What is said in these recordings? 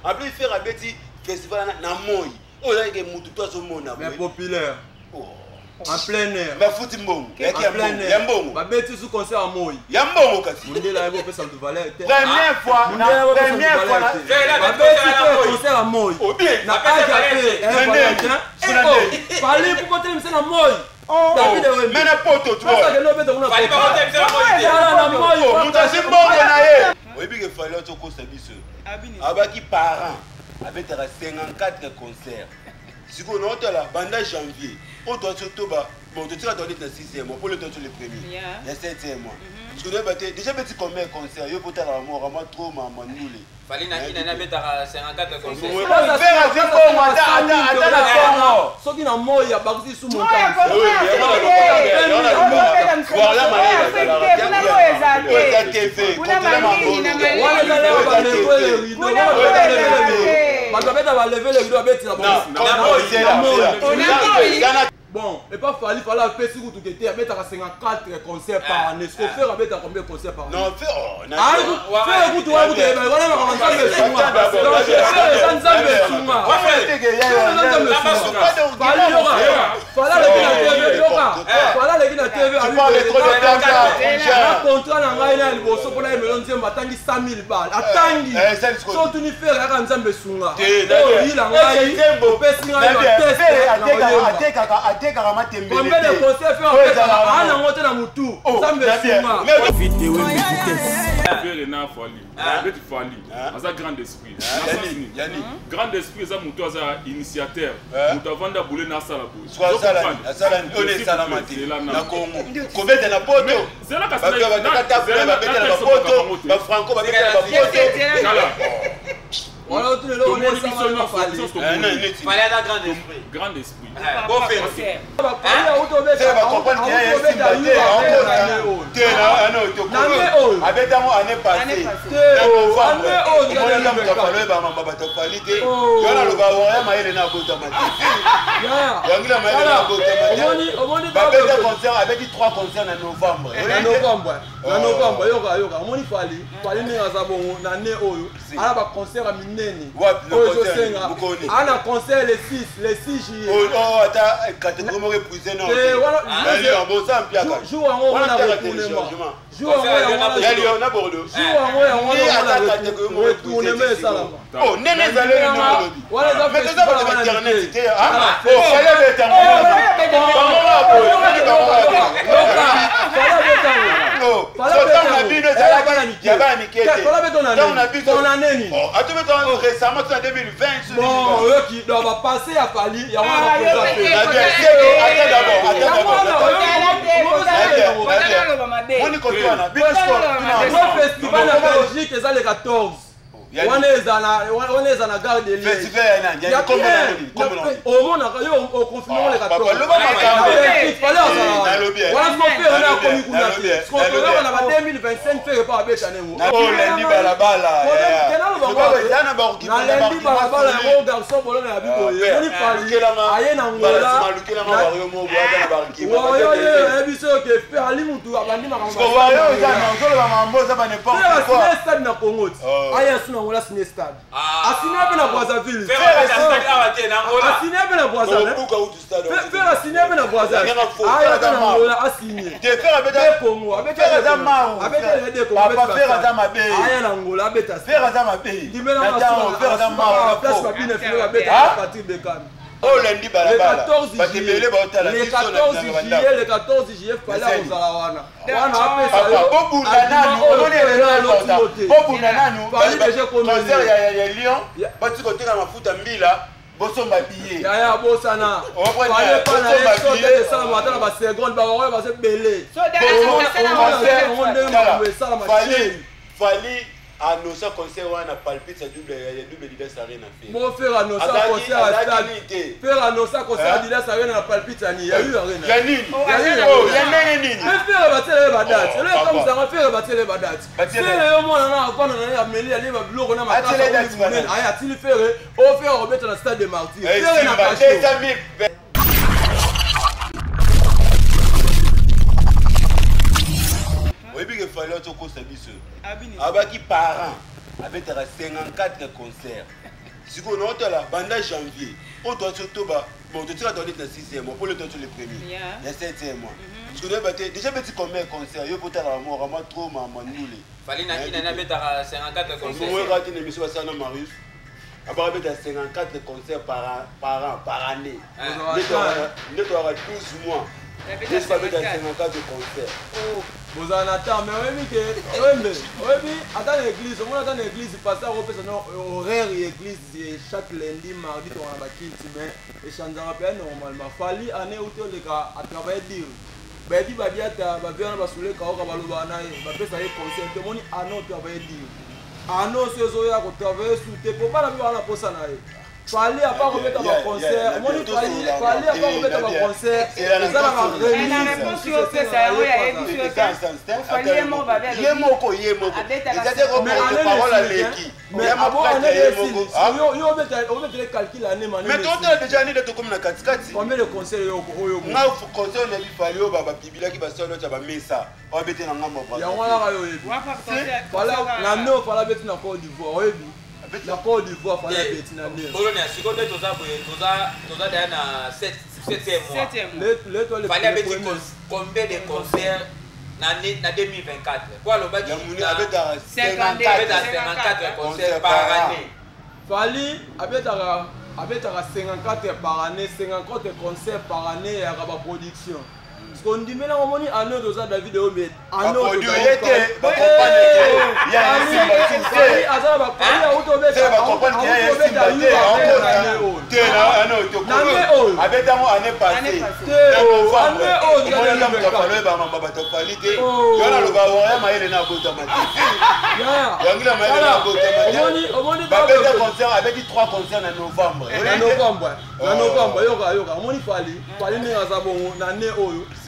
En plus faire abeti festival na moi. Oh là que mutu toi so mona. Mais populaire. Oh. En plein air. Mais fouti mbongo. En plein air. Yambongo. Ba beti sous concert à moi. Yambongo kasi. Mundé là il peut ça de valeur. Première fois. Première fois. Ba beti concert à moi. Oh bien. Na parler pour côté monsieur na moi. Mais na poto tu vois. Ça que no beto kuna. Fallait pas côté monsieur na moi. Oh mutasi mbongo na ye. Oyebi ke fallait to kosa biso. Abaki parent abetaka 54 concerts. Si on a là, pendant janvier, on doit surtout bon, tu as donné le 6e mois, pour le temps le premier, le 7e mois. Parce que déjà petit combien de concerts, il faut vraiment trop maman nous. Fallait n'a mettre 54 concerts. Ce qui n'a moi, il y a parti sous mon bon, et pas fallu appeler si vous étiez à mettre à 54 concerts par année. Ce qu'on fait à mettre à combien de concerts par année? Non, fais vous toi, vous devez combien de concerts fait en fait à la montée dans Moutou? Ça me grand esprit. Grand esprit, ça Moutou a initiateur. Moutou a vendu à bouler dans la salle. Voilà, tout le monde fallait un grand esprit. Grand esprit. Bon faire. un concert les 6 juillet. Oh, attends, catégorie épuisée, non. Jour en haut, on a retournement. Jour en haut, on a Bordeaux. Jour en haut, on a retournement. Oh, Néné, vous allez nous mais c'est ça votre internet, c'était. Récemment, en 2020, on va passer à Fali. Il y a festival en Belgique, c'est les 14. On est à la gare de l'île. Au monde, on confirme les 14. on l'a signé stade. A signé un peu la Brazzaville. A signé un peu la Brazzaville. Faire a signé un peu la Brazzaville. A signé. Faire Congo. Avec les Congo. Faire Angola. Faire oh, lundi, le 14 juillet, le 14 juillet, fallait aux Alawana. annoncer concert on a palpite double leader ça rien à faire. Mon frère annoncer concert à stade. Faire annoncer concert à leader ça rien à palpite ni. Il y a eu rien. Yanine. Mais faire battre les badats. C'est comme ça on faire battre les badats. C'est le monde là avant on a mêlé aller va bloquer na ma case. Ah a t-il faire au faire remettre dans le stade de Martyrs. Faire na caché. Il fallait que tu aies abaki parents avec 54 concerts. Si on a la banda janvier, on doit surtout bon, tu as donné le 6e mois pour le temps sur le premier. Il y a 7e mois. Parce que déjà petit combien de concerts, il faut faire la mort, vraiment trop maman nous les. Fallait qu'il n'ait pas 54 concerts. On va rater une émission à Sana Marius. Après, il y a 54 concerts par année. Nous avons 12 mois. Il y a 54 concerts. Vous en attendez, mais oui, attends l'église, on attend l'église, pasteur au horaire l'église chaque lundi, mardi, on a la quinte, mais et changeant bien normalement. Fallait année où tu les gars à travailler dire. Ben dit babiata, babia na basule ka oka baluba na ye, bapesa ye conseil, tout le monde a non travailler dire. Ano ce zoya ko travailler sous tes pour pas la vivre na posa na ye. Fallait à pas remettre un concert, fallait à pas remettre un concert. La réponse sur ça, il y a une mais avant on est calcul l'année mais toi tu as déjà année de comme na katikati combien de concerts yo na concert na bifali yo baba bibila ki basolo cha ba mesa o bete na ngamba ba ya wana yo voilà na no fala bete na Côte d'Ivoire oyebi la Côte d'Ivoire fala bete na ne Polonia siko de toza derrière na 7e mois fallait bete combien de concerts na 2024 quoi le bas qui avec 54 concerts par année fallait avec 54 par année 50 concerts par année ya ba production parce qu'on dit maintenant on dit année de ça David Omé année de ba compagnie il y a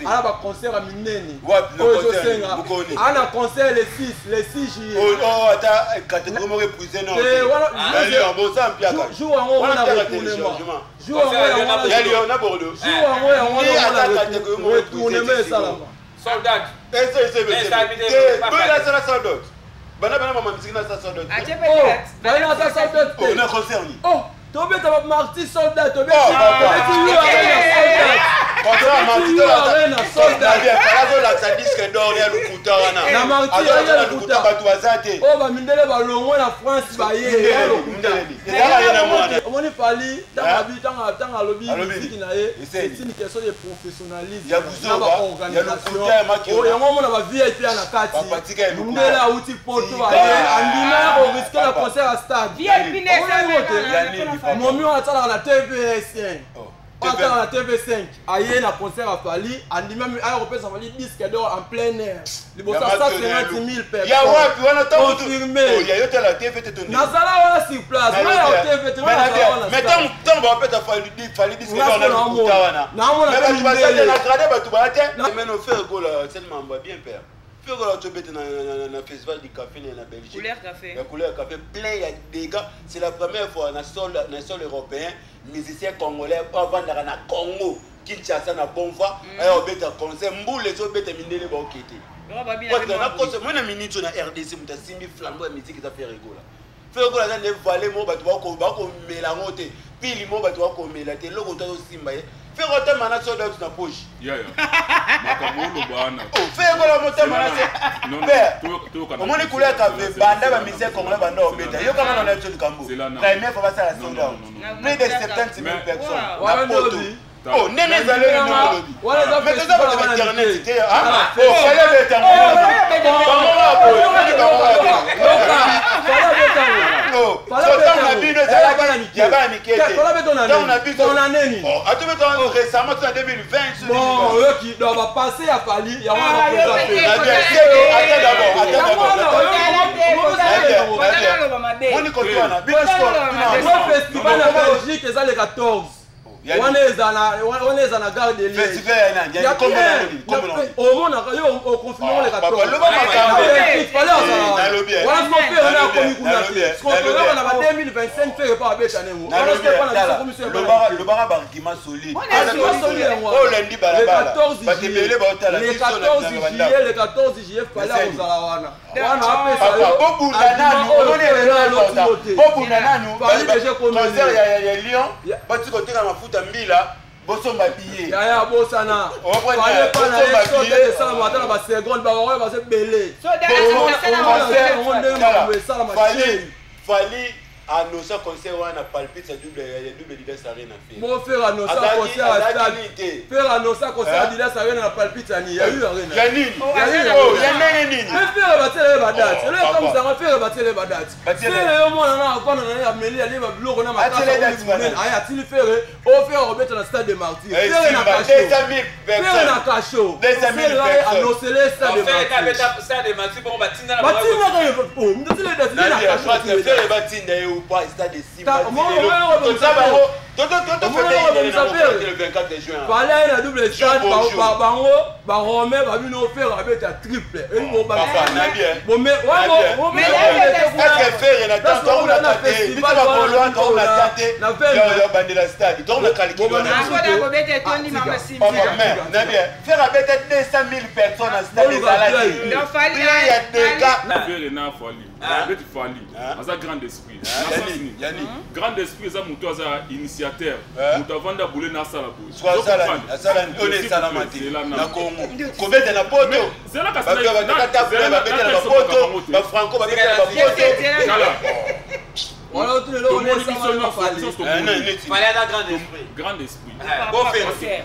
à la concert à Mineni. À la concert les 6 juillet. Oh, attends, catégorie reprisée non. Joue en haut, on a retournement. Joue en haut, on a Bordeaux. Joue en haut, on a retournement. Soldat. Oh, Tobé t'as marti soldat, Tobé oh ba mindele ba longo na France ba ye on est fali dans la vie dans lobby musique na ye c'est une question de professionnalisme ya organisation oh ya ngoma na ba VIP na kati ndela uti poto ba ye andina ko risque la concert à stade VIP ne Momi on attend la TV5 attends la TV5 aye na concert à Fali andi même a repère ça Fali disque d'or en plein air libosa 150 000 personnes ya wapi wana to confirmé ya yote la TV te ton nazala wana sur place na ya TV te mais tant ba peta Fali disque d'or na kuta wana mais ba tu vas aller na grader ba tu vas te mais no faire goal tellement ba bien père faire goal tu bête na festival du café na Belgique la couleur café plein il y a des gars c'est la première fois na sol européen musiciens congolais avant d'aller na Congo Kinshasa na Bonfa ayo beta concert mboule zo beta mindele ba okete parce que na cause moi na minute na RDC muta simbi flambeau musique ça fait rigola faire gola na ne valer mo ba ko mela ngote pili mo ba ko mela te loko to simba ye faire autant mana so dans na poche makamolo bana faire gola moto mana se on moni couleur café banda ba musicien congolais banda obeta yo kama na tshoni kambo naime fa ba ça la sold out plus de 70 000 personnes na poto oh nene zalo ni lobby mais ça va sur internet c'était oh fallait beta récemment en 2020 bon qui doit passer à Fali il y a un festival on est à la gare de l'île. Il y a combien au monde au confinement les 14. Il fallait on a connu on a 2025 fait pas avec année. Le bar argument solide. Oh lundi le 14 juillet fallait aux Alawana. Bosso mabillé. Yaya Bossana. Fallait pas la sauter ça la matin la seconde ba va se belé. Fallait annoncer concert on a palpé sa double leader ça rien à faire. Mon faire annoncer concert à stade. Faire annoncer concert leader ça rien à palpite ça ni. Il y a eu rien. Yanine. Faire battre les date. Le comme ça va faire battre les dates. C'est le moment là quand on a amené aller va bloquer on a ma carte. Aya tu le faire au faire remettre dans stade de Martyrs. Faire na cachot. Faire na cachot. 200 000 personnes. Annoncer le stade de Martyrs. On fait stade de Martyrs pour batinda la. Batinda ko oh, m'dit le date na cachot. Faire batinda ou pas stade de Simba. Le 24 juin. Fallait la double stade bango ba Romain ba bino faire avec ta triple. Et bon ba. Bon mais faire na temps on a tenté. Il va pas loin on a tenté. Yo bande la stade. Donc on a calculé. Faire avec 200 000 personnes à stade de Saladi. Il y a des gars. Faire na Fali. Avec Fali. Asa grand esprit. Yani. Grand esprit ça muto asa initiateur. Muto vanda boule na sala bo. Soit Saladi. On est salamati. Na Congo. Combien de la poto? C'est là que ça va poto. Ba Franco ba beta ba poto. Voilà tout le long on est seulement Fali. Fallait un grand esprit. Grand esprit. Bon faire. C'est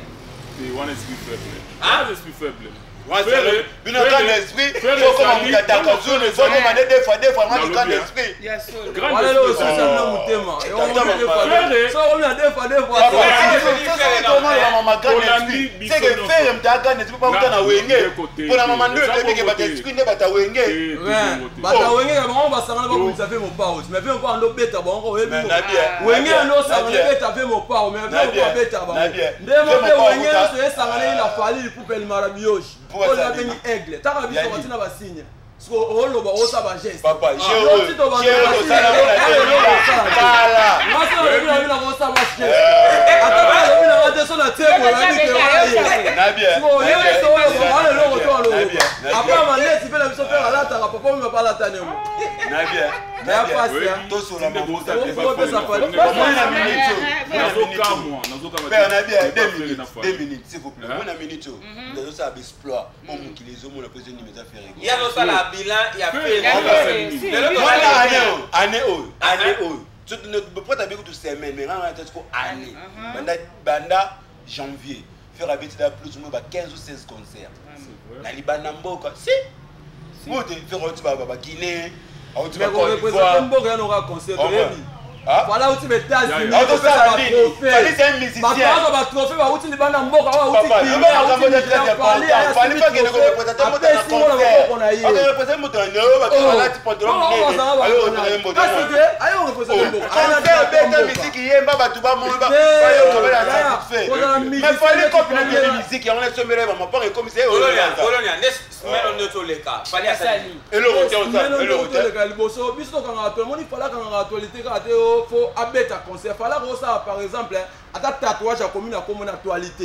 one esprit faible. Un esprit faible. Une grande esprit, il faut comme un Takazul, il faut demander des fois, moi, du grand esprit. Voilà le aussi, ça me moutema. Et on va des fois. Ça, on a des fois. C'est que faire un grand esprit, pas autant à Wenge. Pour la maman de l'autre, qui va t'exprimer, va ta Wenge. Bata Wenge, on va s'en aller pour vous avez mon pause. Mais viens voir un bêta, bon, on va Wenge, non, ça va bêta, fait mon pause. Mais viens voir bêta, bon. Demandez Wenge, c'est ça, il a fallu pour le marabioche. On a venu aigle. Tu as vu comment tu n'as signe. Parce qu'on a un geste. Papa, j'ai bilan, il y a fait année. Tu ne peux pas t'habiller toute semaine, mais rends la tête année. Banda janvier, faire habiter plus ou moins 15 ou 16 concerts. La Libana Mboka, si. Moi, tu fais un petit Guinée. Mais on représente Mboka, on aura concert. Voilà où tu mets ta zine. C'est un musicien. Ma trophée, où tu vas dans Mboka, où tu vas faut abattre un concert. Fallait ça par exemple à ta tatouage à commun comme actualité.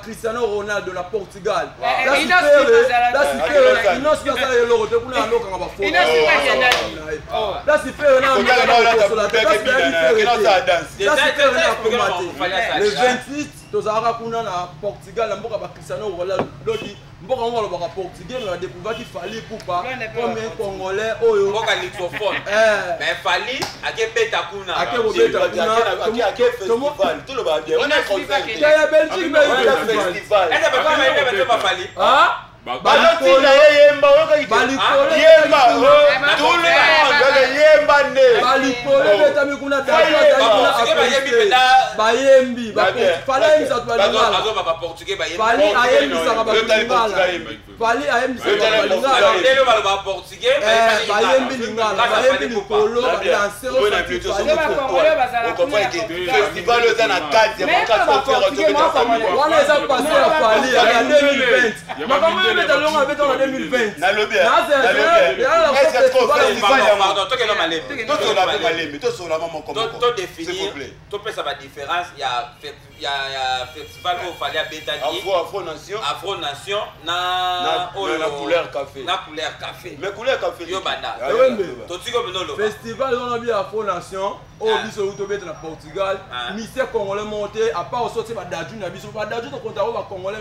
Cristiano Ronaldo na Portugal. Le 28, tu as Portugal, Cristiano Ronaldo. Mboka on va le portugais, on a découvert qu'il fallait pour pas comme un Congolais. Mboka litophone. Mais fallait à Beta Kuna. À festival. Tout le monde bien. On a concert. Il y a Belgique mais il y a festival. Elle pas fallait. Ah Yemba, tout le monde Yemba. balikolo betami kuna bayembi fali ayembisaka balingala fali ayembisaka balingala fali ayembisaka balingala bayembi lingala bayembi likolo badanse festival eza na kati wana eza pase ya fali ya 2020 makambo oyo beta longo abeta na 2020 nalobi topesa badiférence ya festival oyo fali abetaki Afro Nation na couleur café mais couleur café yo banda totiko binolo festival on a bien Afro Nation oyo biso tobeta na Portugal mise congolais monté à part sortir badaju na biso badaju to konta ba congolais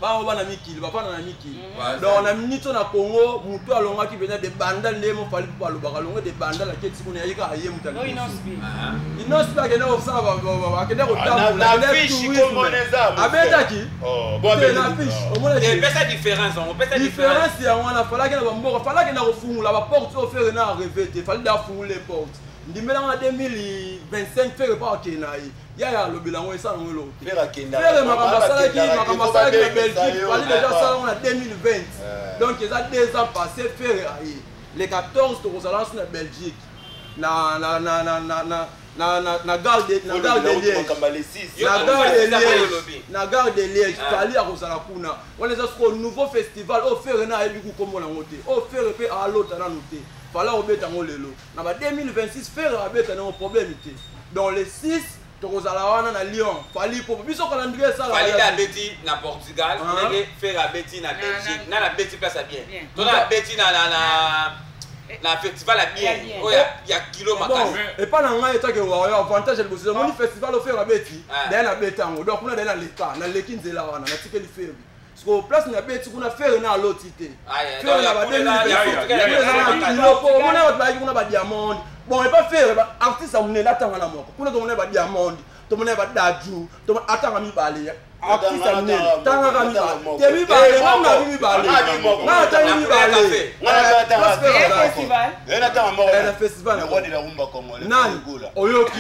ba na mikili ba na mikili donc na minito na Congo mutu alonga ki bena de banda ndemo fali pa lo bakalonga de banda la keti kuna yika aye mutu no inospi akena ofsa ba akena ko tabu na fiche congolaise abetaki bon na fiche o mona de pesa différence on pesa différence ya wana fala kena ba mboko fala kena ko fungula ba porte o faire na revete fali da fungula les portes ndimela en 2025 faire pas kenayi ya lobilango esa ngo lo faire makambasala ki na Belgique fali déjà ça on a 2020 donc ils a 2 ans passé faire les 14 to Rosalance na Belgique na gare de Liège na gare de Liège fali a Rosala kuna on les a ce nouveau festival au faire na ebiku comme na ngote au faire pe à l'autre na noté fala obeta ngo lelo na ba 2026 faire abeta na problème té dans les 6 tokozala wana na Lyon fali po biso calendrier ça fali la beti na Portugal ndenge faire abeti na Belgique na beti place bien to na beti na festival à bien ya kilo makasi et pas na ngai etake wa avantage le bosi moni festival au faire abeti na beta ngo donc kuna na l'état na lekinzela wana na tikeli faire parce que place na beti kuna faire na lotité faire na ba 2020 kuna ba diamond bon et pas faire artiste amune la tanga na moko kuna to mona ba diamond to mona ba daju to atanga mi bale artiste amune tanga ka mi bale te mi bale na mi bale na tanga mi bale na tanga moko na festival na wadi la rumba congolais gola oyoki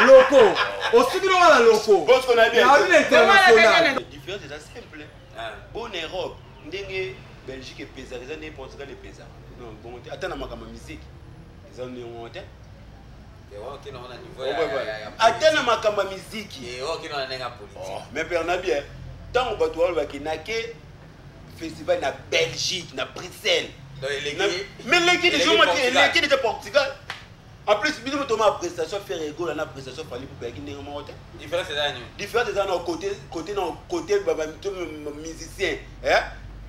loko osikino na loko parce qu'on a bien na international différence c'est simple bon Europe ndenge Belgique et pesa les années Portugal et pesa non bon attends makama musique ils ont néon te atena makamba miziki mais perna bien tant bato bakinake festival na Belgique na Bruxelles mais l'équipe de Portugal en plus biso toma prestation faire égale na prestation fali pour baiki ndenge moko te différence c'est dans côté baba musicien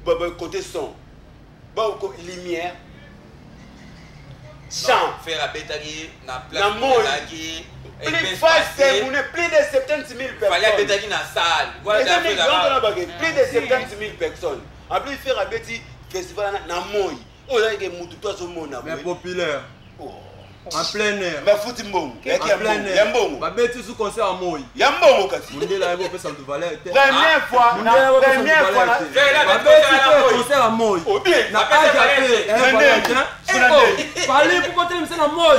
baba côté son ba lumière chant faire abetaki na place plus de 70 000 personnes fallait abetaki na salle plus de 70 000 personnes en plus faire abeti festival na moi o là que mutu to so mona mais populaire en plein air mais futi mbongo ya mbongo ba beti sous concert à moi ya mbongo kasi ndela yebo pesa de valeur première fois ba beti concert à moi na aja pe fallait pour côté me na moi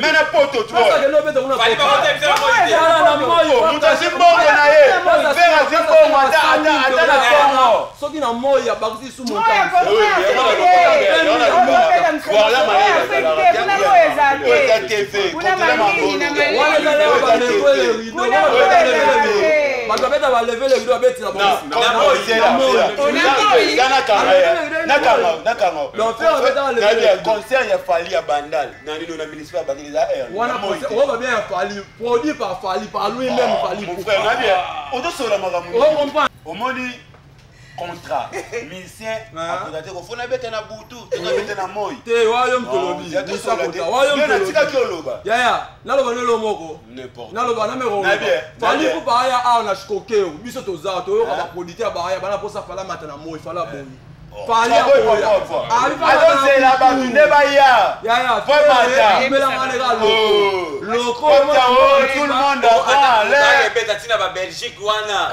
mais na poto tu vois que no beta una na moi mutasi mbongo na ye vera zimbongo ata soki na moi ya bakisi sous montant bakabeta baleve le rido abeti na concert ya fali ya bandal na nino na ministère bakiliza wana concert on va bien fali produit par fali par lui même fali mon frère na bien on to sola makamu au moni contrat musicien akodate ko fona beta na butu te beta na moi te wayo mtolobi nisa kota wayo mtolobi tika kioloba ya naloba nelo moko n'importe naloba na mero fali ku ba ya a na shikokeo biso toza to yo ba producteur ba ya bana posa fala mata na moi fala boni fali ya alors c'est là ba tunde ba ya ya mela ngale ga Loco, tout le monde d'accord. Répète, tu n'as pas Belgique, Wana.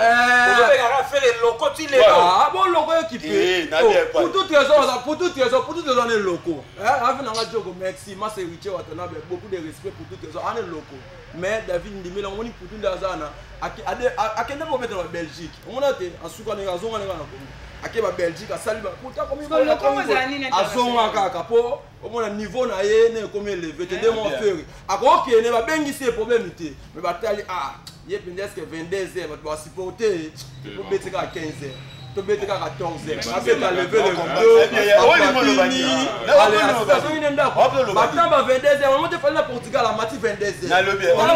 Vous devez faire les locaux, tu les ah bon, loco qui paye. Pour toutes les raisons, on est locaux. Merci, moi c'est Richie Watanabe, beaucoup de respect pour toutes les raisons, on est locaux. Mais David Ndimela, on est pour tout le monde. À quel moment on est en Belgique? On a été en Soudan, on est en Akeba Belgique, à Saliba. Pourtant, comme il y a à Zonga Kakapo, au moins le niveau n'a pas comme élevé. Tu demandes faire. À quoi qu'il n'y a pas bien ici problème. Mais bataille, il y a presque 22 heures, tu vas supporter. Tu peux mettre à 15 heures. Tu peux mettre à 14 heures. Après, tu as levé le rideau. Maintenant, 22 heures. On te fait le Portugal à Mati 22 heures. On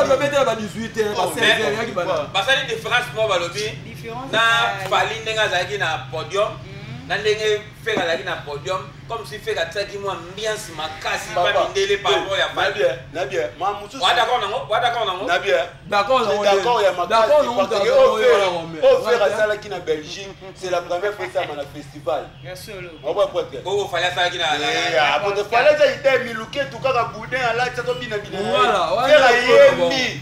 va mettre à 18 heures, à 16 heures. Parce que la différence, moi, na fali nenga zaki na podium na ndenge fera zaki na podium comme si fera tsaki mo ambiance makasi pas mindele par rapport ya fali na bien ma musu wa d'accord nango na bien d'accord ya makasi parce que au fera sala ki na Belgique c'est la première fois ça na festival bien sûr on va porter oh fala sala ki na pour de fala ça ite miluke tout kaka boudin ala tsato bina voilà fera yemi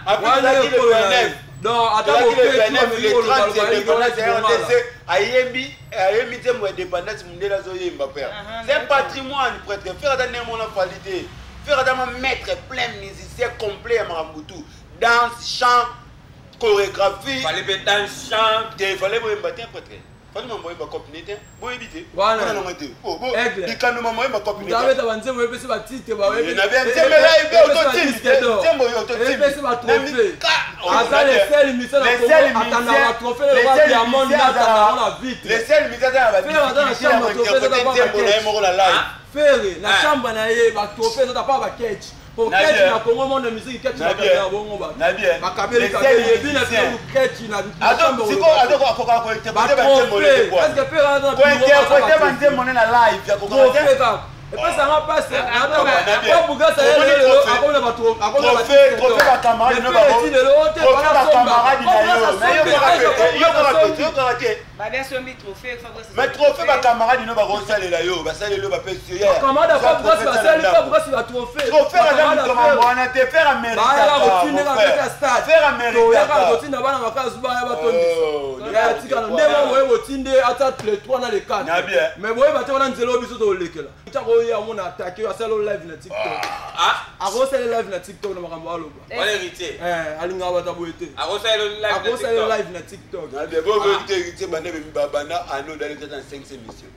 après la ki le 29. Non, attends, c'est patrimoine, prêtre. Faire un maître plein musicien complet à Maraboutou. Danse, chant, chorégraphie. Fallait mettre dans chant. Il fallait me battre un prêtre. Fallait m'envoyer ma copine. Bon, éviter. Voilà. Oh, bon. Il can m'envoyer ma copine. Vous avez avancé, vous avez fait ma petite. Vous avez fait ma trophée. Les seuls musiciens les seuls musiciens la chambre na ye ba trophée ça pas ba catch pour catch na Congo monde musique catch na ba bongo ba ba kabeli kabeli bien na catch na chambre siko adoko akoka ko te ba te est-ce que faire dans ko te ba na live ya ko ka et puis ça va passer pas buga ça akona ba trophée ba camarade no ba ba bien sombi trophée mais trophée ba camarade no ba rosalela yo ba salela ba pesi ya camarade pas buga ça salela buga ça trophée trophée la dame on a te faire américain faire américain botinda bana makazi ba ya batondi ya tika na ndema boye botinde ata les 3 na les 4 mais boye batona nzelo biso to lekela ya mon attaqué à celle live na TikTok a celle live na TikTok na makambo aloba wala héritier alinga bata boyete a celle live na TikTok na bien bon héritier bana be babana ano dans les 5 émissions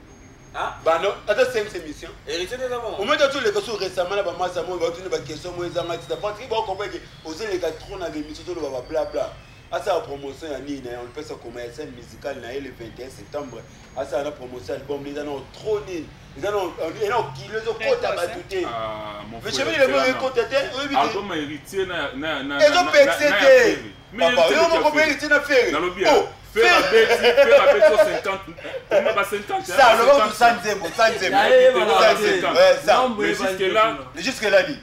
bano ata 5 émissions héritier de bon au moins tous les questions récemment na ba masa mo ba tuni ba question mo ezanga tita parce que ba comprendre que oser les 4 trop na émission to ba bla bla asa la promotion ya nini on peut se commercial musical na le 21 septembre asa la promotion album les anons trop nini ils ont kilo zo kota batute mais je veux le mot kota te oui album héritier na ils ont pexé papa yo mo ko héritier na faire oh faire à Betty 50 on va 50 ça le vent du sanzembo ça mais jusque là dit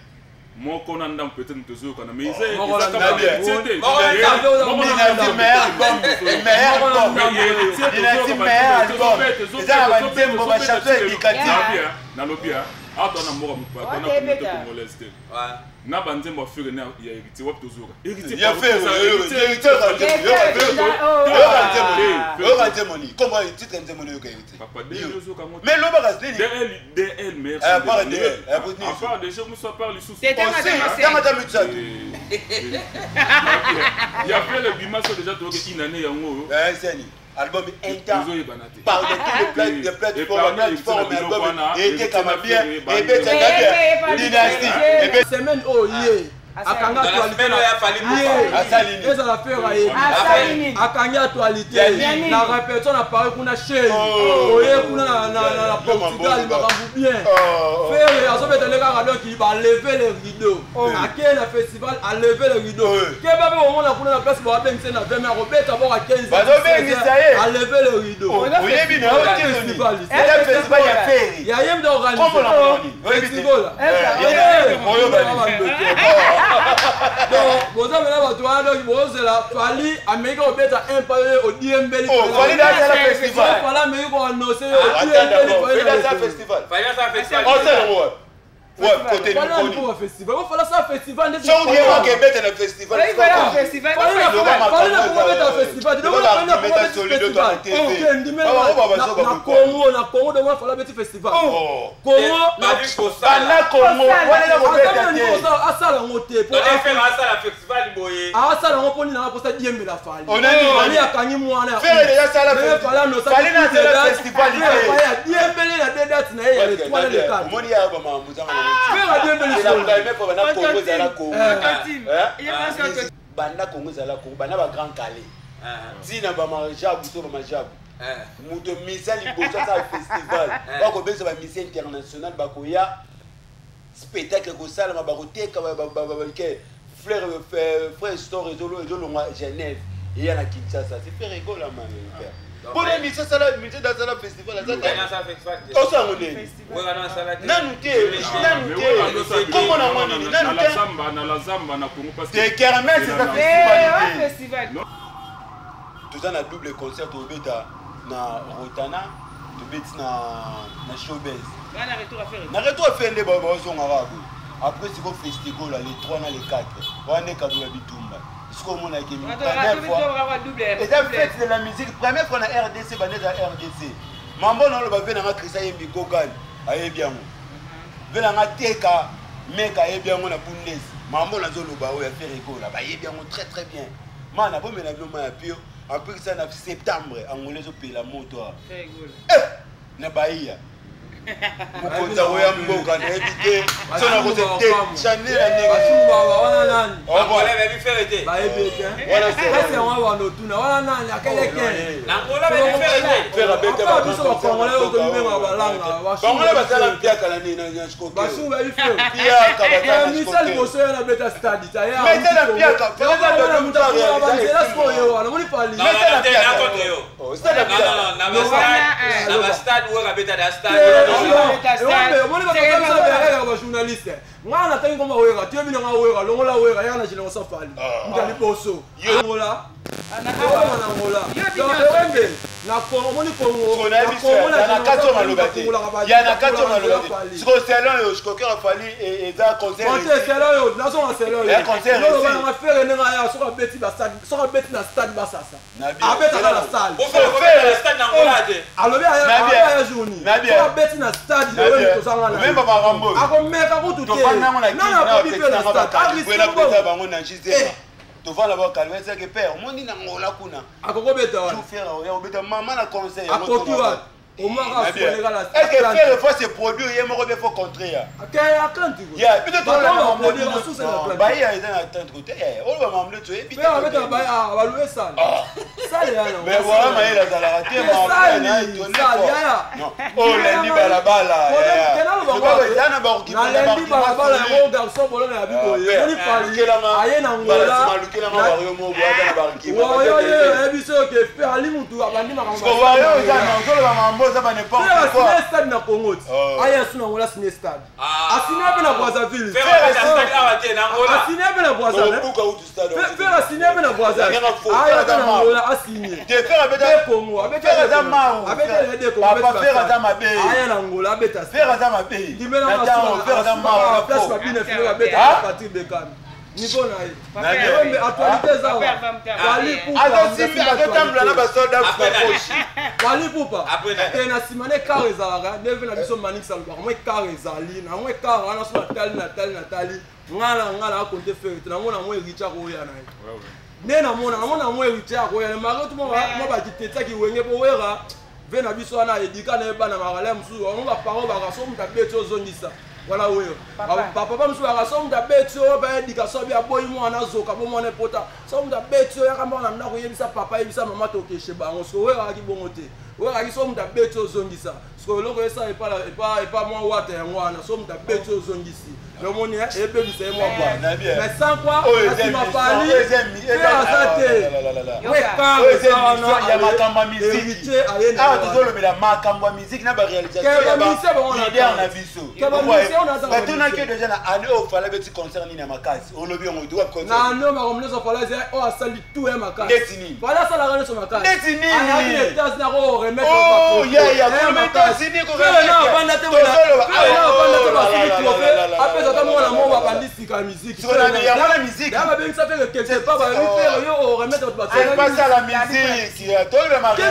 moi qu'on a dans peut-être deux jours mais na banzembo afure na ya héritier wap toujours héritier ya faire héritier comment titre nzemoni yo héritier papa dezo kamo mais lo ba kasini DL merci à part de je me soit par les sous c'était il y a fait le bimaso déjà toi que une année yango seni album inter par de plateformes album et était comme bien et dynastie et semaine oh yeah akanga actualité eza la faire aye akanga actualité na répétition na Paris kuna chez oye kuna na Portugal makambu bien faire azobeta le kaka donc il va lever le rideau akena na festival a lever le rideau ke baba au monde kuna na place ba bengise na 20 robeta bo à 15 a lever le rideau oyebi na festival ya faire ya yem de organiser donc vous avez là votre donc vous là fali américain obeta un par au DMB oh fali dans le festival fala américain annoncer au DMB dans le festival fali dans le festival on sait le Ouais, côté Fallait aller pour un festival. Il fallait ça festival. Si on dit que bête un festival. Il fallait un festival. Fallait un festival. Tu devrais mettre un festival. Na Congo, na Congo devrait falloir mettre festival. Congo, na Congo. Voilà la bête. Asala ngote. Pour faire asala festival boye. Asala ngoponi na posta diembe la fali. On a dit ali akangi mwana. Faire déjà ça la fallait na festival. Diembe la date na ye le 3 le 4. Moni ya ba mamuzanga. Faire diembe banda Congo zala Congo banda ba grand calé tina ba majabu to ba majabu muto misali bosa sa festival ba ko beza ba mission international ba ko ya spectacle ko sala ba ko teka ba ke frère store ezolo Genève et ya na Kinshasa c'est faire rigolo man père. Pour les missions ça la mission dans la festival ça festival. Oh ça on est. Comment on a monné na la zamba na Congo parce que c'est carrément c'est un festival. Tout ça na double concert au beta na Rotana, au beta na Showbiz. Na retour à faire des babazons arabes. Après c'est au festival là les 3 na les 4. On est cadeau la bitumba. Ce qu'on a qui première fois. Et ça fait de la musique première fois na RDC bandé à RDC. Mambo na lo ba vena na Christa Yembi Gogan. Aye bien. Vena na teka meka aye bien na Bundes. Mambo na zolo ba o ya faire rigolo là. Ba aye bien très très bien. Mana bo mena no ma pio. Après ça na septembre angolais zo pe la moto. Très rigolo. Na Bahia. Mukonza oya mboka na ebite. So na ko te chanel na nenge. Wana nani? On va aller faire été. Ba ebete. Wana c'est on va no tuna. Wana nani akele ke. Na ngola ba faire été. Faire bete ba biso ba kongole o to mbenga balanga. Bangole ba sala piaka na nini na shiko. Basu ba ife. Piaka ba sala. Misali boso na beta stadi ta ya. Mete na piaka. Wana mutaku ya banzela sko yo. Na moni pali. Mete na piaka kote yo. Oh, stade piaka. Na ba stade wo ka beta da stade. Journaliste ngana tangi koma wega tie bino nga wega longola wega yana jile ngosafali ndali boso ngola ana ngola na Congo moni Congo na kato malobate ya na kato malobate siko salon yo skokera fali et za concert salon yo nazo na salon yo concert yo ba faire nenga ya soka beti ba stade soka beti na stade ba sasa abeta na salle o faire stade na ngola de alobi ya journée soka beti na stade yo to sanga na même ba rambo ako meka ko tout na na ko na stade bango na jisema to va là-bas calmer c'est que père mon dit na ngola kuna akoko beta tu faire au beta maman na conseil akokiwa au moins à ce là est-ce que faire le fois c'est produit il y a bien faut contrer ya il y a peut-être on produit la sauce là bah il y a dans attendre côté on va m'emmener tu es faire avec la bah va louer ça ça là mais voilà mais il a la raté non oh lundi balabala na lundi balabala ngo garçon bolona ya biko ye ni pali aye na ngola malukela ma wario mo bwa na barki yo ye biso ke faire ali mutu abandi makambo ko wario za na ngolo ba mambo za ba n'importe quoi stade na Congo aye suna ngola sine stade asina pe na Brazzaville faire stade awate na ngola asina pe na Brazzaville pourquoi où du stade faire asina pe na Brazzaville aye pe na ngola asine de faire beta Congo faire za ma abeta de Congo papa faire za mabe aye na ngola abeta faire za mabe dimena faire za ma place babine faire abeta partir de Cannes niveau na ye mais actualité za wali pupa na simane car ezalaka neve na biso manix salobaka moi car ezali na moi car wana so natali ngala akonte fere te namona moi héritier akoya na ye nde namona moi héritier akoya na mare tuma bakitetiaki wenge po wera ve na biso wana edika na ebana makala mosusu bango baparo bakaso moto abeti ozongisa wala weyo papa mosusu bakaso moto abeti oyo baedika so bia boyi mwana azoka bo mwana epota so moto abeti oyo yakamba na ndako yebisa papa yebisa mama tokeshe bango so weyakaki bongo te weyakaki so moto abeti ozongisa so eloko esa epa mwa wata yango wana so moto abeti ozongisi lomoni ebebisa ye mwa bwa mais sans quoi asima pali fe aza te ya makambo ya miziki awa tozolobela makambo ya miziki na baréalisation na biso batunaki deja na ane oyo fala beti concert nini ya makasi olobi yango na ane oyo makambo nyonso fala eza oyo asali tout ya makasi ndeti nini fala asalaka nyonso makasi ndeti nini ayaki etage nako remettre ya makasi asini ko après ça t'a mon amour va pas dire la musique sur la musique là va bien ça fait quelque part va lui faire yo remettre votre bâtiment c'est pas ça la musique toi le mari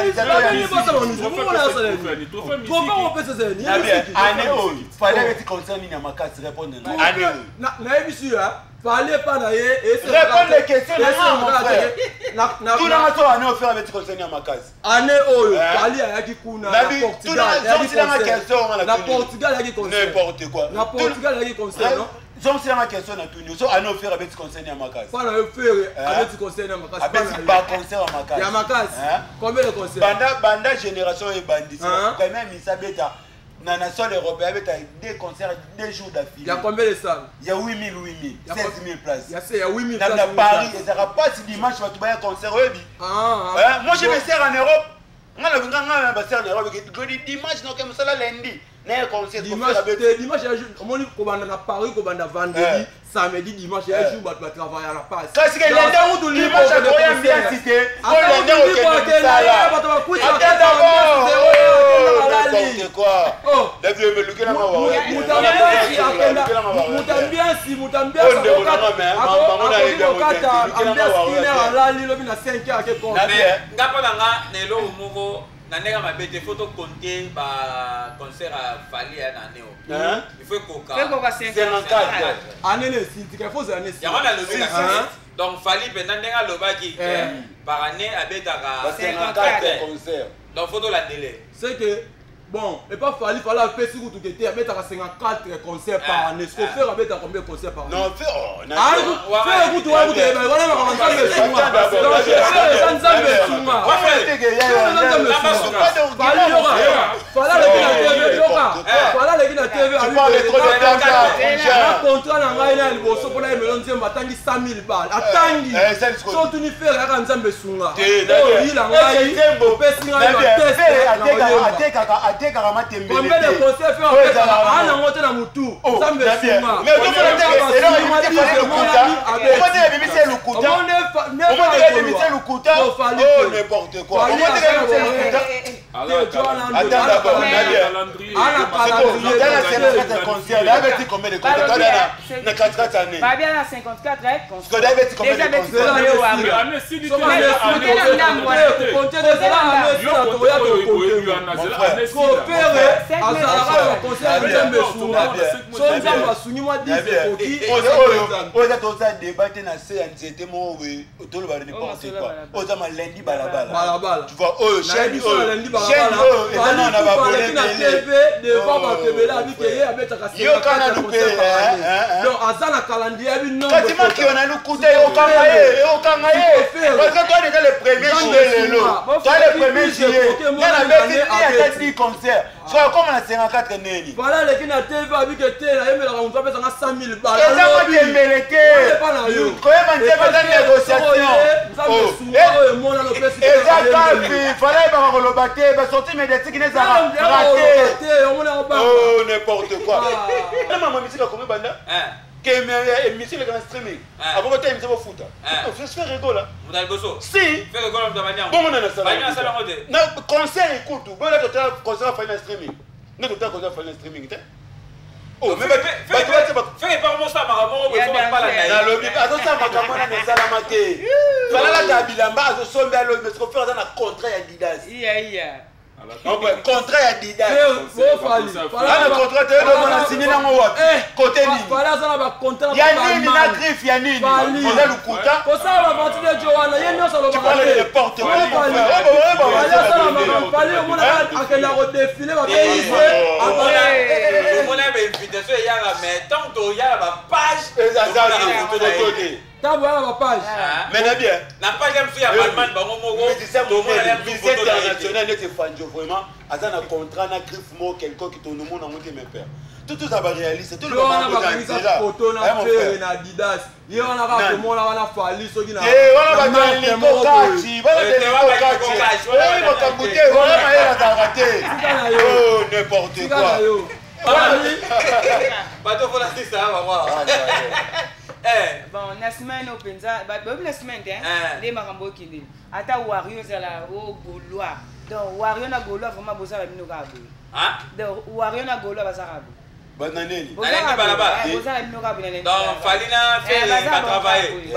fallait que tu concernes ni ma case répondre na ebisu ya fallait pas na ye répondre les questions na tout na to année offert avec concerner ma case année oyo fallait ayaki kuna na Portugal ayaki concert n'importe quoi na Portugal ayaki concert non donc c'est ma question na tout so année offert avec concerner ma case pas na faire avec concerner ma case avec pas concert à ma case ya ma case combien de concerts banda génération et bandit quand même Isabeta na nation européenne avec des concerts 2 jours d'affilée. Il y a combien de salles? Il y a 8 000 16 000 places. Il y a 8 000 places. Dans Paris, il n'y aura pas si dimanche tu vas un concert. Moi je me sers en Europe. Moi je me sers en Europe. Dimanche, donc je me sers lundi. Dimanche, on a Paris, on a vendredi, samedi, dimanche, il y a un jour où tu vas travailler à la passe. Parce que lundi, dimanche, je vais bien citer. Nanega mabete photo compter ba concert à Fali à Naneo. Il faut coca 54 année le site il faut année. Il y a on le donc Fali pendant lobaki par année abetaka 54 concerts. Donc photo la télé. C'est que bon, et pas fallait un peu sur tout était avec 54 concerts par année. Ce qu'on fait avec combien de concerts par année? Non, fais écoute toi combien de concerts fait en a monté dans Moutou Zambe Suma mais n'importe quoi concert. Soit comme on a 54 neni. Voilà les qui na TV avec que télé là, mais on va payer 100 000 balles. Et ça va t'embelleter. Quand même on va faire négociation. Et ça calme, fallait pas relobater, bah sortir médiatique n'est pas raté. Oh n'importe quoi. Maman musique a combien banda? Que émission le streaming. Avant que tu aimes ça au foot. On fait rigoler. Vous avez besoin. Si. Fais rigoler de manière. Bon on a ça. Non, concert écoute, bon là tu as concert faire streaming. Ne tu as concert faire streaming. Oh mais fais pas mon ça maman, on va pas la. Na lobi, azo ça makamana na salamate. Fala la tabilamba azo sombe alo mais ko faire dans un contrat ya Adidas. Iya. Contrat ya Adidas. Fala contrat te do na signer na ngo wapi? Côté nini? Fala ça ba contrat. Ya nini na griffe ya nini? On a le kuta. Ko ça va partir de Joanna, yé nyo ça lo ba. Tu parles de porte. Fala on a akela redéfiler ba pays. On a une invitation hier mais tant que y a la page T'as voir la page. Mais bien. La page aime faire Batman bango mogo. Visite internationale n'était fanjo vraiment. Azan a contrat na griffe mo quelqu'un qui tourne mon amour mes pères. Tout ça va réaliser tout le monde déjà. Photo na faire na Adidas. Yo on a pas comment là on a fallu ceux qui na. On va dans les cocachi, va dans les cocachi. Oui, mon camouté, voilà ma la raté. Oh n'importe quoi. Bateau faut la ça va voir. Bon, la semaine open ça, la semaine hein, les marambo qui dit. Ata Wario zala o Gaulois. Donc, Wario na Golo vraiment bossa la mino kabu. Hein? Donc, Wario na Golo basarabu. Bananeli. Bossa la mino kabu na. Donc, Falina fait pas travailler.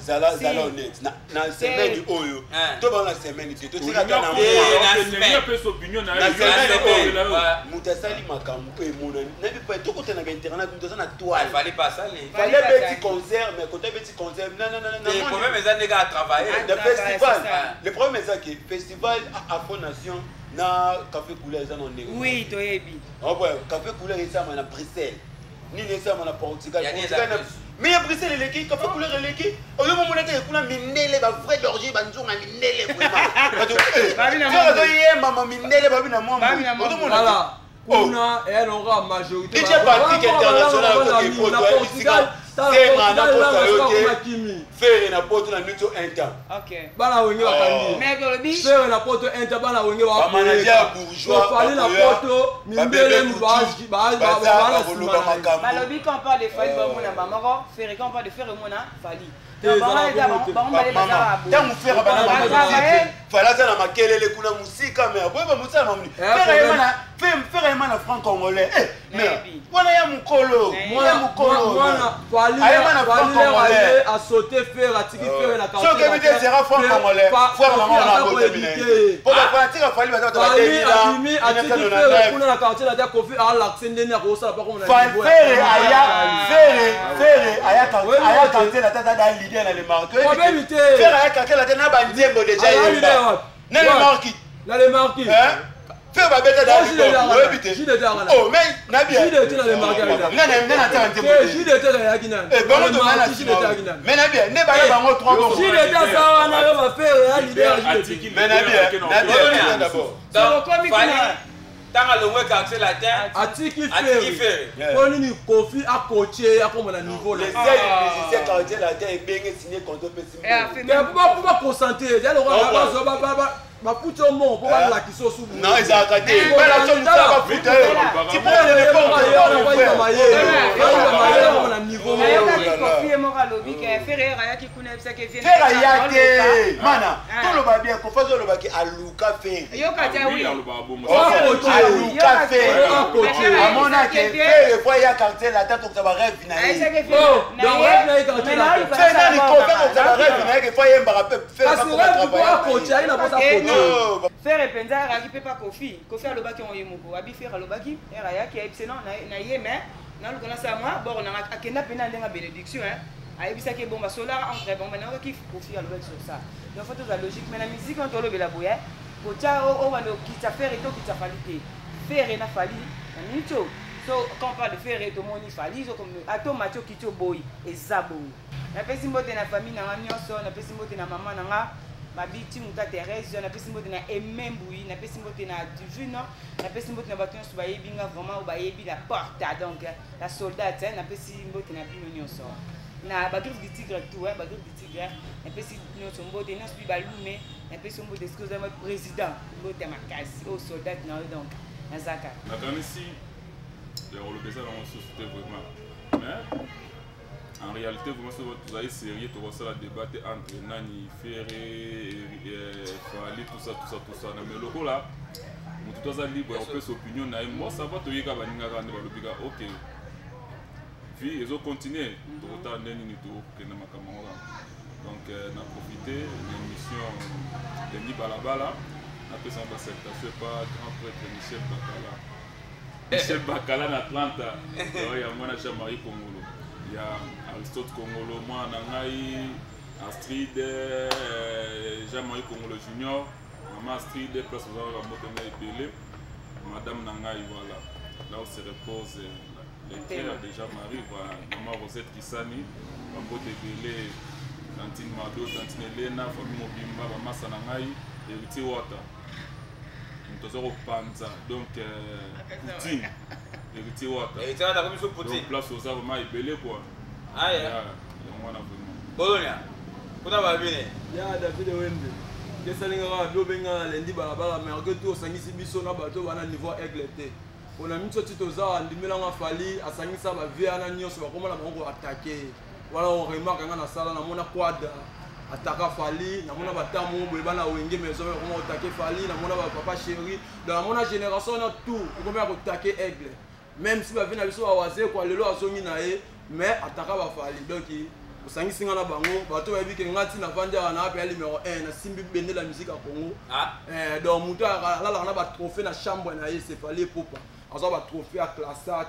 Zala honnête. Na semaine oyo. To ba na semaine tu to tika na na peso opinion na mutasali makambo e mona. Na bi pa to ko tena ga internet mutasana na toile. Fallait pas ça les. Fallait petit concert mais côté petit concert. Non. Le problème c'est les gars à travailler. Le festival. Le problème c'est que festival Afro Nation na café couleur ça non négo. Oui, to yebi. Ah ouais, café couleur ça na Bruxelles. Ni ne ça na Portugal. Mais ya Bruxelles les qui café couleur les qui. Au lieu mon monnaie kuna minele ba vrai d'orgie ba nzonga minele vraiment. Ba bina mo. Tu maman minele ba bina mo. Voilà. Kuna elle aura majorité. Déjà parti international qui produit musical. C'est faire na poto na nuto inter. OK. Bana wengi wakandi. Mais Golobi. Faire na poto inter bana wengi wa. Manager bourgeois. Fallait na poto mimbele mbaji bana Balobi quand on parle de Fali ba mona mamako, faire quand on parle de faire mona Fali. Falaza na makelele kuna musika mais boyeba musala mamuni faire na franc congolais mais wana ya mukolo mwana na franc congolais a sauté faire atiki faire na quartier so que bide sera franc congolais faire na mona bote bine pour la pratique fali ba ta atimi atiki faire kuna na quartier la Kofi a l'accent ndeni ya ko sala pa comme na faire aya quartier la tata da l'idée na le marqué faire aya quartier la tata na bandiembo déjà na le marquis faire ba beta da oh mais na bien na ta ntembo mais na bien ne ba ya bango 3 jours mais na bien d'abord tanga longwe quartier latin atiki fait poni ni Kofi a coaché a comme na niveau les musiciens quartier latin et bien signé contre pesi mais pour pas concentrer déjà le roi ma puto mon pour la qui sont sous non ils ont raté mais la chose ça va foutre tu peux les répondre na niveau Kofi et Moralobi que faire ya ki kuna bisa ke vient faire ya te mana to lo ba bien ko fazo lo ba ki aluka faire yo katia oui aluka faire amona ke faire fois ya quartier la tête to ba rêve na donc rêve na quartier la tête faire na ni ko faire to ba rêve na ke fois yemba rapper faire pas coacher il a pas ça faire penza raki pe pas Kofi a lobaki on yemoko abi faire lobaki era ya ki ebseno na yeme na lu kona sa moi bon na akenda pena ndenga bénédiction ayebisa ke bomba solar entre bon maintenant ki Kofi a lobaki sur ça donc faut toute la logique mais la musique on tolo bela boya ko tia o va no kita faire et to kita falite faire na fali na nicho so quand on parle de faire to moni fali so comme ato macho kito boy ezabo na pesi mbote na famille na nyonso na pesi mbote na mama na nga mabiti muta Thérèse na pesi mbote na Emembui na pesi mbote na Divino na pesi mbote na bato nyonso bayebi nga vraiment bayebi la porte donc la soldate na pesi mbote na bino nyonso na bagrife du tigre tout bagrife du tigre na pesi nyonso mbote nyonso bi balume na pesi mbote excuse moi président mbote makasi au soldate na donc na zaka na kanisi ya olobesa na société vraiment mais en réalité, vous avez sérieux, tu vois la débat entre Nani, Ferré, Fali, tout ça. Mais le coup là, vous êtes libre, on peut s'opinion. Moi, ça va te dire que ok. Puis, ils ont continué. Donc, on a profité de l'émission de Nibalabala. Après ça, on va s'accepter par grand prêtre Michel Bakala. Michel Bakala, en Atlanta. Il y a mon Jean-Marie Congolo. Il y a Aristote Congolo, moi, Nangaï, Astrid, Jean-Marie Congolo Junior, Maman Astrid, place aux gens de Belé, Madame Nangaï, voilà. Là où se repose les frères de Jean-Marie, voilà. Maman Rosette Kisani, Maman Belé, Tantine Mado, Tantine Elena, Famille Mobimba, Maman Sanangaï, Héritier Wata. Nous sommes au Panza, donc Poutine. Héritier Wata. Donc place aux arbres, vraiment belé quoi. Ah yeah. Bologna. Kuna babine. Ya David Wembe. Kesalinga lobenga lendi balabala mais que tout sangisi biso na bato bana niveau éclaté. On a mis ce titre aux arbres, ndimelanga fali asangisa ba via na nyonso ba komona bango attaquer. Voilà on remarque nga na sala na mona quad. ataka Fali namona batamu boye bana wenge maison comment attaquer Fali namona papa chéri dans mona génération na tout comment attaquer Aigle même si ba vina biso waze kwa lelo azongi na ye mais ataka ba Fali donc osangi singa na bango bato ba biki ngati na vanda na apa numéro 1 na simbi bende la musique à Congo donc muto ala na ba trophée na chambre na ye c'est Fali popa azo ba trophée à classa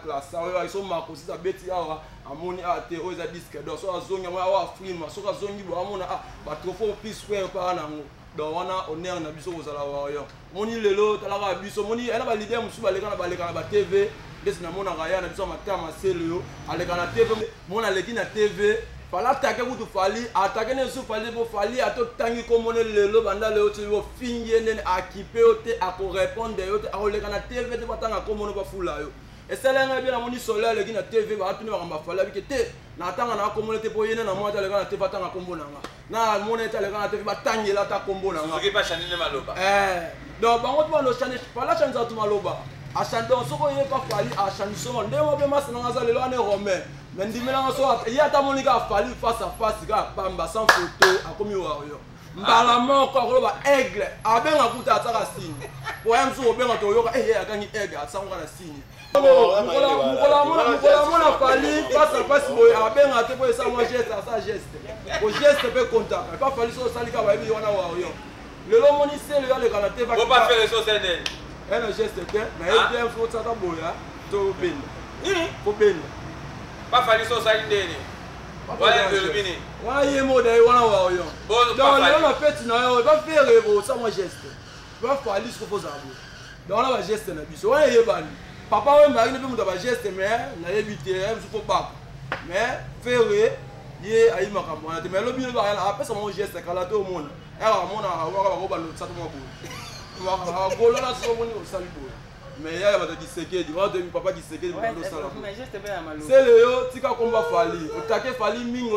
ils sont marqués aussi ça beti awa amoni ate oza disque donc so azongi ma wa film so azongi bo amona ba trophée plus ouais pa nango donc wana honneur na biso kozala wa yo moni lelo talaka biso moni ela ba leader musu ba leka na ba TV desi na mona raya na biso matama selio aleka na TV mona leki na TV fala attaquer kutu Fali attaquer ne su Fali bo Fali ato tangi komone lelo banda leo tu bo fingi nene akipe ote ako répondre yote ako leka na TV te batanga komone ba fula yo eselenga bien na moni solaire leki na TV ba atuni ba kamba Fali bikete na tanga na komone te po yene na mota leka na TV batanga kombo nanga na mona te leka na TV batangela ta kombo nanga soki pa chanine maloba donc bango to no channe Fala chanza tu maloba achandon soko ye ka Fali achandison ndemo be masana ngaza lelo ane romain mais ndimela so il ata monika Fali face à face ga pamba sans photo akomi wa yo mbala moko akoloba Aigle abenga kuta ataka signe po yamso obenga to yoka akangi Aigle atsanga na signe mukola mona Fali face à face boy abenga te po esa mo geste asa geste ko geste pe contact pas Fali so salika ba yebi wana wa yo lelo moni sele yo le kana te va pas faire so sene un geste te na ye bien faut ça boya to ben ko ben pas Fali so sali ndene wala delobini wa ye mo dai wana wa yo donc là la fête na yo va faire ça moi geste va Fali ce faut ça donc là va geste na biso wa ye bani papa we mari ne pe muta ba geste mais na ye bité je faut pas mais faire ye ayi makambo na te mais lobi ba ala apesa mo geste kala to mona era mona wa ko ba lo tsato mo bo golo la so moni o sali bo mais il y a des séquelles, du moins de papa qui séquelles de l'eau salade. C'est le yo, tika komba Fali. Otake Fali mingi,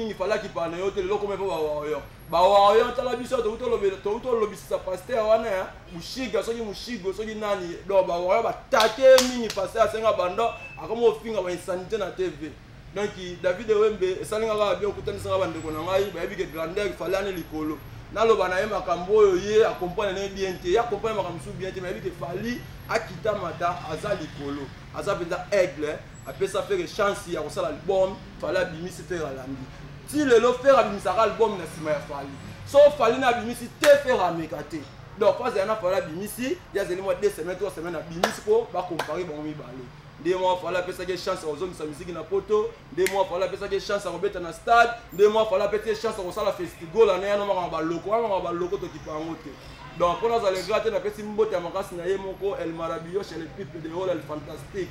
il fallait qu'il parle yo, telo comme va wa. Ba wa yo tala biso to lobi sa pasteur wana ya. Mushiga soki nani. Do ba wa ba take mingi passer à 5 bando, akomo finga wa insanité na TV. Donc David Wembe esalinga ka bien okutanisa bandeko na ngai, ba yebi ke grandeur fallait ane likolo. Naloba na ye makambo oyo ye accompagne na bien te ya accompagne makambo su bien te mais que Fali akita mata aza likolo aza penza Aigle apesa faire chance ya kosala album Fali abimisi faire alambi ti lelo faire abimisaka album na sima ya Fali so Fali na abimisi te faire amekate donc phase ya na Fali abimisi ya zeli moi 2 semaines 3 semaines abimisi po ba comparer bango mibale. Des mois Fali apesa ke chance aux hommes sa musique na poto, des mois Fali apesa ke chance à robeta na stade, des mois Fali apesa chance à sala festival na ya no ba loko to kipango te. Donc pour nous aller gratter na pesi mbote ya makasi na ye moko El Marabillo chez les pipes de rôle el fantastique.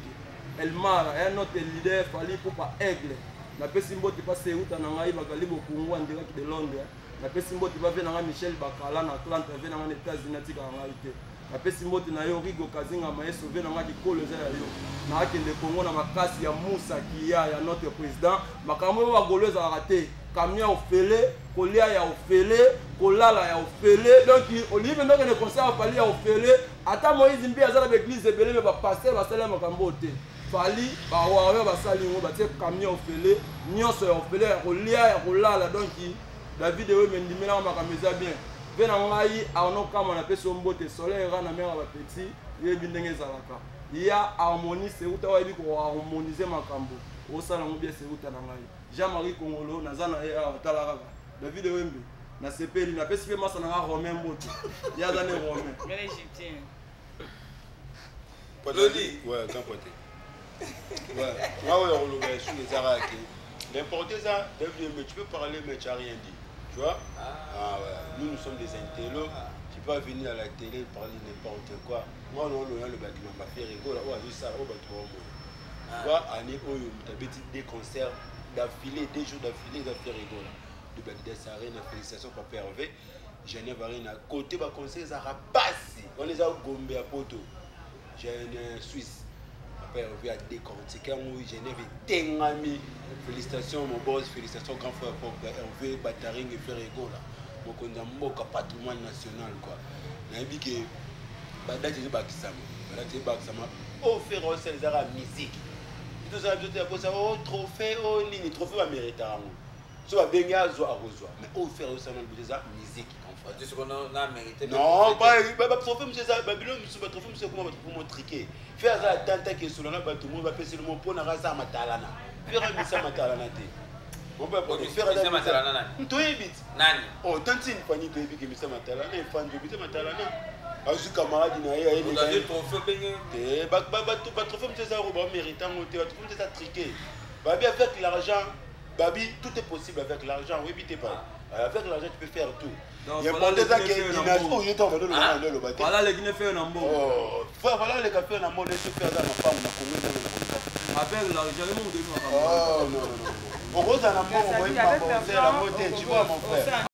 El Mara un autre leader Fali pour pas Aigle. Na pesi mbote pas Ceuta na ngai bakali bokungu en direct de Londres. Na pesi mbote ba vena Michel Bakala na Atlanta vena na États-Unis tika ngalité. Apesi mbote na yo Rigo Kazinga ma sauvé na ngaki kolo za yo na akende Congo na makasi ya Moussa Kia ya notre président makambo ba goleza raté camion ofele kolia ya ofele kolala ya ofele donc olive ndoko ne concert Fali ya ofele ata Moïse Mbi azala ba église ebele me ba pasteur ba sala makambo te Fali ba wa ba sali ngo ba te camion ofele nyonso ya ofele kolia ya kolala donc David we mendimela makambo za bien vena ngai aono kama na peso mbote soleil na mera ba petit yebi ndenge zalaka ya harmonie Ceuta wa yebi ko harmoniser makambo o sala ngo bien Ceuta na ngai Jean-Marie Congolo nazana ya talaka David Wembe na sepeli na pesi pe masa na Romain mbote ya zane Romain mais égyptien Lodi ouais tant pote ouais moi on le met sur les araki l'important ça David tu peux parler mais tu as rien dit. Tu vois ouais. Nous sommes des intellos. Tu peux venir à la télé parler n'importe quoi. Moi, non, le bâtiment va faire rigolo. Ouais, juste ça, on va trouver. Tu vois, année où tu as des concerts d'affilée, des jours d'affilée, ça fait rigolo. Le bâtiment s'arrête, félicitations, Papa Hervé. Genève Arena, côté va concert, ça va passer. On les a au Gombe à Poto. Genève Suisse. Papa Hervé a décortiqué Genève et Tengami. Félicitations mon boss, félicitations grand frère Hervé Bataring et Ferrego là. Mon condamné patrimoine national quoi. Nabi que badati bakisama. Badati bakisama. Oh féroce les arabes musique. Tout ça je te pose oh trophée oh nini trophée va mériter. So va bien à zo à rejoindre. Mais au faire aussi ça musique en fait. Ce qu'on a mérité. Non, pas trophée monsieur ça, Babylone monsieur pas trophée monsieur comment vous triquer. Faire ça tante que sur là ba tout le monde va passer le mot pour na ça matalana. Faire un ça matalana té. On peut pas faire ça matalana. Tu évite. Nani? Oh, tante une famille de évite que ça matalana, une fan de évite matalana. Azu camarade na ya il a dit trophée bien. Té ba trophée monsieur ça roba méritant monter, ba trophée ça triquer. Babi avec l'argent Babi, tout est possible avec l'argent, oui, évitez pas. Avec l'argent, tu peux faire tout. Il y a un point de ça qui est voilà les Guinéens font un amour. Voilà les cafés en amour, laissez faire dans la femme, on a combien de avec l'argent, le monde de nous. Oh non, non, non. On rose en amour, on va y avoir tu vois mon frère.